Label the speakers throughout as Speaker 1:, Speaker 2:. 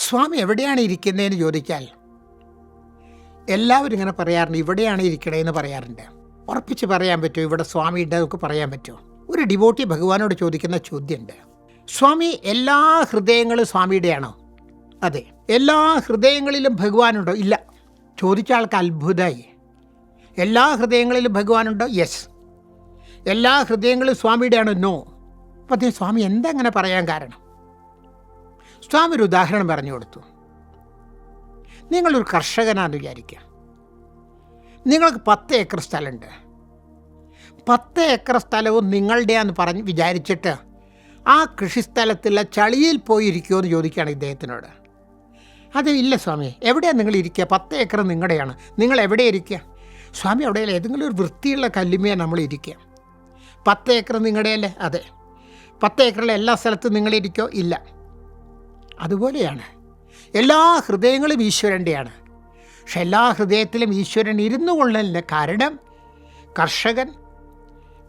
Speaker 1: സ്വാമി എവിടെയാണ് ഇരിക്കുന്നതെന്ന് ചോദിച്ചാൽ എല്ലാവരും ഇങ്ങനെ പറയാറുണ്ട്, ഇവിടെയാണ് ഇരിക്കണേന്ന് പറയാറുണ്ട്. ഉറപ്പിച്ച് പറയാൻ പറ്റുമോ ഇവിടെ സ്വാമിയുടെ ഒക്കെ പറയാൻ പറ്റുമോ? ഒരു ഡിവോട്ടി ഭഗവാനോട് ചോദിക്കുന്ന ചോദ്യമുണ്ട്, സ്വാമി എല്ലാ ഹൃദയങ്ങളും സ്വാമിയുടെയാണോ? അതെ. എല്ലാ ഹൃദയങ്ങളിലും ഭഗവാനുണ്ടോ? ഇല്ല. ചോദിച്ച ആൾക്ക് അത്ഭുതമായി. എല്ലാ ഹൃദയങ്ങളിലും ഭഗവാനുണ്ടോ? യെസ്. എല്ലാ ഹൃദയങ്ങളും സ്വാമിയുടെയാണോ? നോ. അപ്പം അതേ സ്വാമി എന്താ അങ്ങനെ പറയാൻ കാരണം? സ്വാമി ഒരു ഉദാഹരണം പറഞ്ഞു കൊടുത്തു. നിങ്ങളൊരു കർഷകനാണെന്ന് വിചാരിക്കുക. നിങ്ങൾക്ക് 10 ഏക്കർ സ്ഥലമുണ്ട്. 10 ഏക്കർ സ്ഥലവും നിങ്ങളുടെയാന്ന് പറഞ്ഞ് വിചാരിച്ചിട്ട് ആ കൃഷിസ്ഥലത്തുള്ള ചളിയിൽ പോയി ഇരിക്കുമോ എന്ന് ചോദിക്കുകയാണ് ഇദ്ദേഹത്തിനോട്. അത് ഇല്ല സ്വാമി, എവിടെയാണ് നിങ്ങൾ ഇരിക്കുക? 10 ഏക്കർ നിങ്ങളുടെയാണ്, നിങ്ങൾ എവിടെ ഇരിക്കുക? സ്വാമി അവിടെ ഏതെങ്കിലും ഒരു വൃത്തിയുള്ള കല്ലുമയാണ് നമ്മൾ ഇരിക്കുക. 10 ഏക്കർ നിങ്ങളുടെയല്ലേ? അതെ. 10 ഏക്കറിലെ എല്ലാ സ്ഥലത്തും നിങ്ങളിരിക്കോ? ഇല്ല. അതുപോലെയാണ് എല്ലാ ഹൃദയങ്ങളും ഈശ്വരൻ്റെയാണ്. പക്ഷെ എല്ലാ ഹൃദയത്തിലും ഈശ്വരൻ ഇരുന്നു കൊള്ളലില്ല. കാരണം കർഷകൻ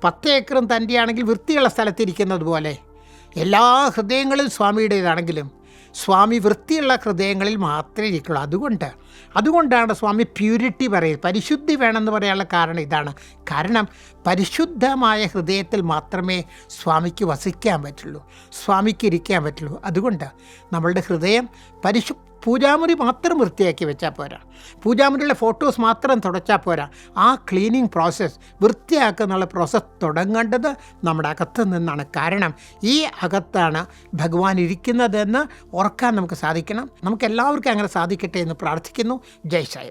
Speaker 1: 10 ഏക്കറും തൻ്റെയാണെങ്കിൽ വൃത്തിയുള്ള സ്ഥലത്തിരിക്കുന്നത് പോലെ എല്ലാ ഹൃദയങ്ങളും സ്വാമിയുടേതാണെങ്കിലും സ്വാമി വൃത്തിയുള്ള ഹൃദയങ്ങളിൽ മാത്രമേ ഇരിക്കുള്ളൂ. അതുകൊണ്ടാണ് സ്വാമി പ്യൂരിറ്റി പറയുന്നത്, പരിശുദ്ധി വേണമെന്ന് പറയാനുള്ള കാരണം ഇതാണ്. കാരണം പരിശുദ്ധമായ ഹൃദയത്തിൽ മാത്രമേ സ്വാമിക്ക് വസിക്കാൻ പറ്റുള്ളൂ, സ്വാമിക്ക് ഇരിക്കാൻ പറ്റുള്ളൂ. അതുകൊണ്ട് നമ്മളുടെ ഹൃദയം പൂജാമുറി മാത്രം വൃത്തിയാക്കി വെച്ചാൽ പോരാ, പൂജാമുറിയിലെ ഫോട്ടോസ് മാത്രം തുടച്ചാൽ പോരാ. ആ ക്ലീനിങ് പ്രോസസ്സ്, വൃത്തിയാക്കുന്നുള്ള പ്രോസസ്സ് തുടങ്ങേണ്ടത് നമ്മുടെ അകത്ത് നിന്നാണ്. കാരണം ഈ അകത്താണ് ഭഗവാൻ ഇരിക്കുന്നതെന്ന് ഓർക്കാൻ നമുക്ക് സാധിക്കണം. നമുക്ക് എല്ലാവർക്കും അങ്ങനെ സാധിക്കട്ടെ എന്ന് പ്രാർത്ഥിക്കുന്നു. ജയ് സായി.